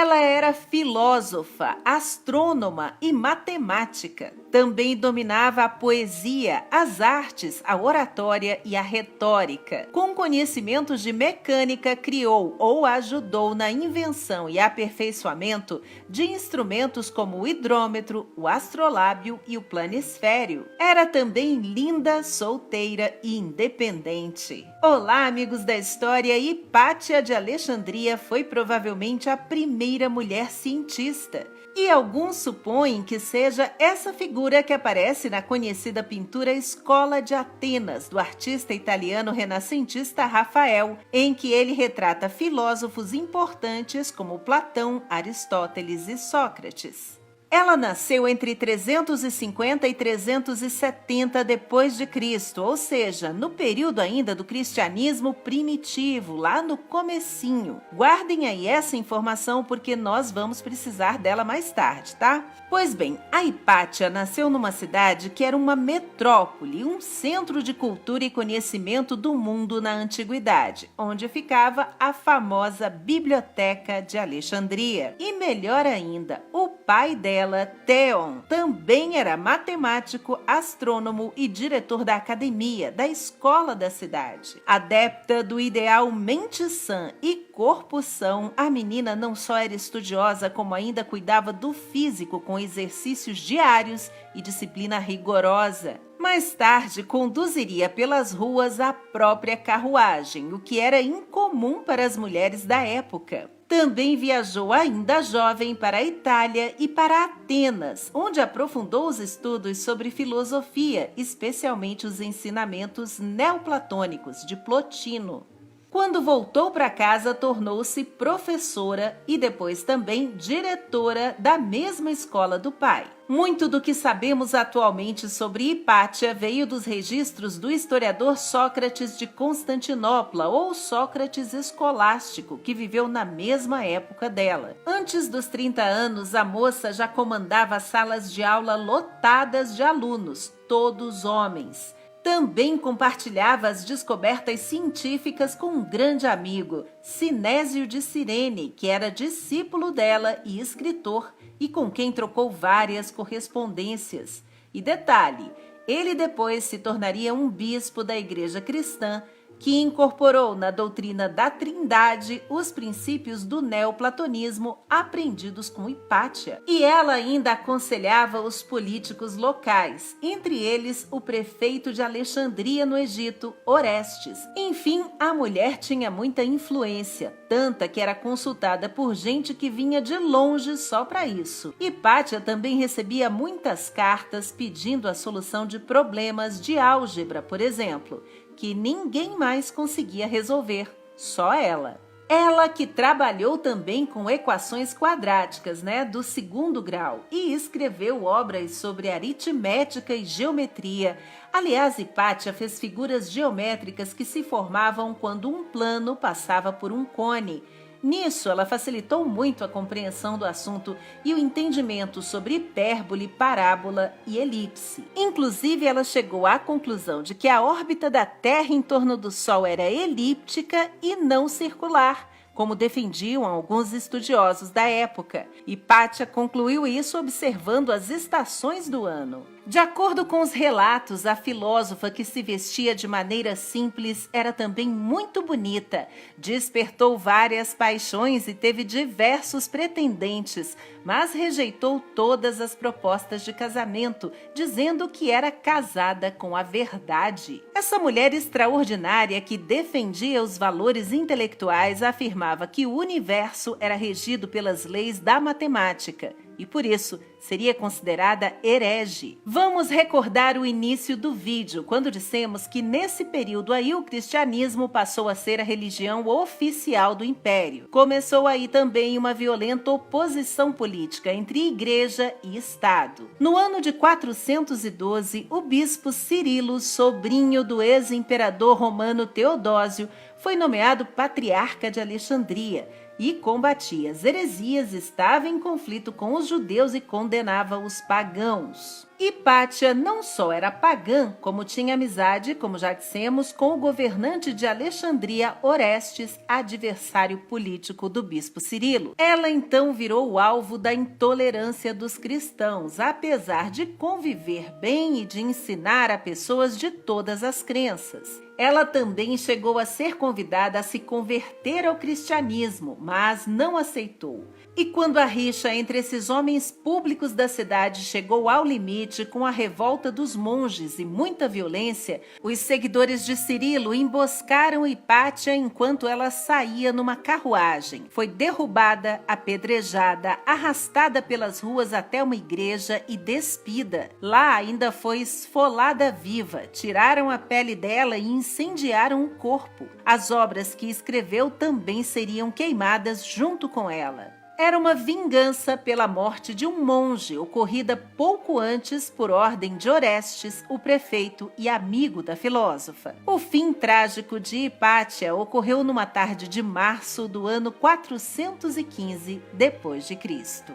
Ela era filósofa, astrônoma e matemática. Também dominava a poesia, as artes, a oratória e a retórica. Com conhecimentos de mecânica, criou ou ajudou na invenção e aperfeiçoamento de instrumentos como o hidrômetro, o astrolábio e o planisfério. Era também linda, solteira e independente. Olá, amigos da história! Hipátia de Alexandria foi provavelmente a primeira mulher cientista. E alguns supõem que seja essa figura que aparece na conhecida pintura Escola de Atenas, do artista italiano renascentista Rafael, em que ele retrata filósofos importantes como Platão, Aristóteles e Sócrates. Ela nasceu entre 350 e 370 depois de Cristo, ou seja, no período ainda do cristianismo primitivo, lá no comecinho. Guardem aí essa informação porque nós vamos precisar dela mais tarde, tá? Pois bem, a Hipátia nasceu numa cidade que era uma metrópole, um centro de cultura e conhecimento do mundo na antiguidade, onde ficava a famosa Biblioteca de Alexandria. E melhor ainda, o pai dela, Theon, também era matemático, astrônomo e diretor da academia, da escola da cidade. Adepta do ideal mente sã e corpo são, a menina não só era estudiosa, como ainda cuidava do físico com exercícios diários e disciplina rigorosa. Mais tarde, conduziria pelas ruas a própria carruagem, o que era incomum para as mulheres da época. Também viajou ainda jovem para a Itália e para Atenas, onde aprofundou os estudos sobre filosofia, especialmente os ensinamentos neoplatônicos de Plotino. Quando voltou para casa, tornou-se professora e depois também diretora da mesma escola do pai. Muito do que sabemos atualmente sobre Hipátia veio dos registros do historiador Sócrates de Constantinopla, ou Sócrates escolástico, que viveu na mesma época dela. Antes dos 30 anos, a moça já comandava salas de aula lotadas de alunos, todos homens. Também compartilhava as descobertas científicas com um grande amigo, Sinésio de Cirene, que era discípulo dela e escritor, e com quem trocou várias correspondências. E detalhe, ele depois se tornaria um bispo da Igreja Cristã, que incorporou na doutrina da Trindade os princípios do neoplatonismo aprendidos com Hipátia. E ela ainda aconselhava os políticos locais, entre eles o prefeito de Alexandria no Egito, Orestes. Enfim, a mulher tinha muita influência, tanta que era consultada por gente que vinha de longe só para isso. Hipátia também recebia muitas cartas pedindo a solução de problemas de álgebra, por exemplo, que ninguém mais conseguia resolver, só ela. Ela que trabalhou também com equações quadráticas, do segundo grau, e escreveu obras sobre aritmética e geometria. Aliás, Hipátia fez figuras geométricas que se formavam quando um plano passava por um cone. Nisso, ela facilitou muito a compreensão do assunto e o entendimento sobre hipérbole, parábola e elipse. Inclusive, ela chegou à conclusão de que a órbita da Terra em torno do Sol era elíptica e não circular, como defendiam alguns estudiosos da época. Hipátia concluiu isso observando as estações do ano. De acordo com os relatos, a filósofa, que se vestia de maneira simples, era também muito bonita, despertou várias paixões e teve diversos pretendentes, mas rejeitou todas as propostas de casamento, dizendo que era casada com a verdade. Essa mulher extraordinária, que defendia os valores intelectuais, afirmava que o universo era regido pelas leis da matemática e, por isso, seria considerada herege. Vamos recordar o início do vídeo, quando dissemos que nesse período aí o cristianismo passou a ser a religião oficial do império. Começou aí também uma violenta oposição política entre igreja e Estado. No ano de 412, o bispo Cirilo, sobrinho do ex-imperador romano Teodósio, foi nomeado patriarca de Alexandria e combatia as heresias, estava em conflito com os judeus e condenava os pagãos. Hipátia não só era pagã, como tinha amizade, como já dissemos, com o governante de Alexandria, Orestes, adversário político do bispo Cirilo. Ela então virou o alvo da intolerância dos cristãos, apesar de conviver bem e de ensinar a pessoas de todas as crenças. Ela também chegou a ser convidada a se converter ao cristianismo, mas não aceitou. E quando a rixa entre esses homens públicos da cidade chegou ao limite com a revolta dos monges e muita violência, os seguidores de Cirilo emboscaram Hipátia enquanto ela saía numa carruagem. Foi derrubada, apedrejada, arrastada pelas ruas até uma igreja e despida. Lá ainda foi esfolada viva, tiraram a pele dela e incendiaram o corpo. As obras que escreveu também seriam queimadas junto com ela. Era uma vingança pela morte de um monge, ocorrida pouco antes por ordem de Orestes, o prefeito e amigo da filósofa. O fim trágico de Hipátia ocorreu numa tarde de março do ano 415 depois de Cristo.